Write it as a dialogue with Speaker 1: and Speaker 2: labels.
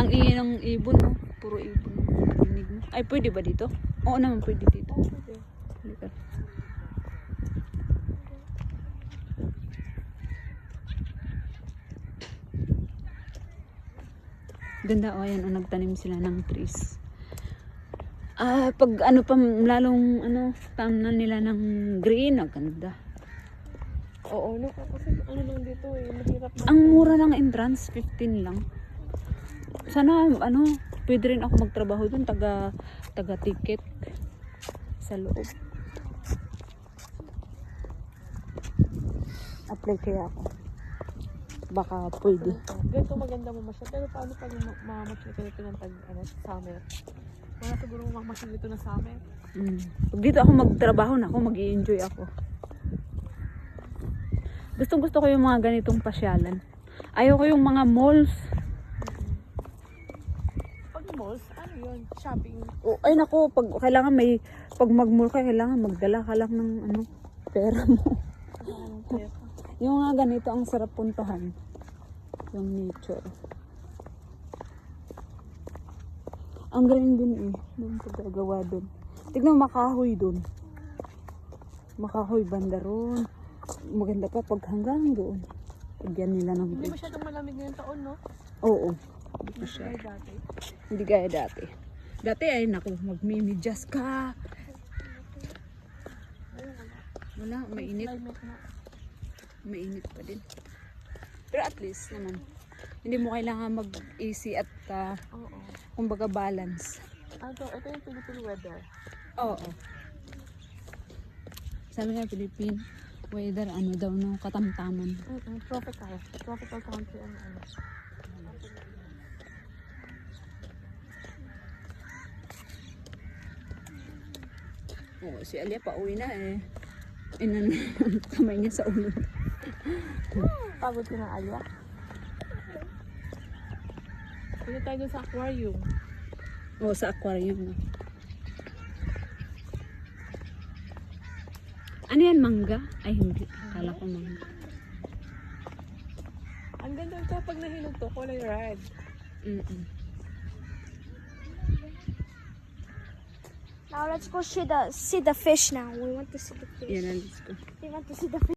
Speaker 1: Ang ingay ng ibon, no? Puro ibon. Narinig mo. Ay, pwede ba dito? Oo naman, pwede dito.
Speaker 2: Pwede.
Speaker 1: Halika. Ganda, o ayan, o nagtanim sila ng trees. Pag ano pa, lalong tamnan nila ng green, ang ganda.
Speaker 2: Oo, no? Kasi ano lang dito eh, mahirap na.
Speaker 1: Ang mura ng entrance, 15 lang. Sana, pwede rin ako magtrabaho dun, taga-ticket sa loob. Apply kaya ako. Baka pwede.
Speaker 2: Ganito maganda mo masyad. Pero paano pag mamasyal ka dito ng summer? Mga siguro mamasyal dito na summer.
Speaker 1: Pag dito ako magtrabaho na ako, mag-i-enjoy ako. Gusto ko yung mga ganitong pasyalan. Ayoko yung mga malls.
Speaker 2: Pag malls, ano yun? Shopping.
Speaker 1: Ay nako, pag mag-mall ka, kailangan magdala ka lang ng pera mo. Yung nga ganito, ang sarap puntahan. Yung nature. Ang galing din eh. Yung paggagawa dun. Tignan mo, makahoy dun. Makahoy banda ron. Maganda pa pag hanggang doon. Pagyan nila ng
Speaker 2: Hindi
Speaker 1: bridge.
Speaker 2: masyadong malamig ngayong taon, no?
Speaker 1: Oo.
Speaker 2: Hindi gaya dati.
Speaker 1: Hindi gaya dati. Dati ay naku, magmimidyas ka. Wala, mainit.
Speaker 2: Climate na.
Speaker 1: Mainit pa din. Pero at least naman, hindi mo kailangan mag-AC at
Speaker 2: Oo.
Speaker 1: kumbaga balance.
Speaker 2: Ito yung Philippine weather.
Speaker 1: Oo. Sabi nga Philippine weather, daw no, katamtaman.
Speaker 2: Tropical. Tropical country ang ano.
Speaker 1: Oo, si Alia pa uwi na eh. Inan ang kamay niya sa ulo.
Speaker 2: Pagod ka ng Alia. Punta tayo sa aquarium.
Speaker 1: Oo, sa aquarium. Ano yan, mangga? Ay, hindi. Akala ko mangga.
Speaker 2: Ang ganda ito pag nahinog to, kulay red.
Speaker 3: Now let's go see the fish now. We want to see the fish.
Speaker 1: Yan, let's go.
Speaker 3: We want to see the fish.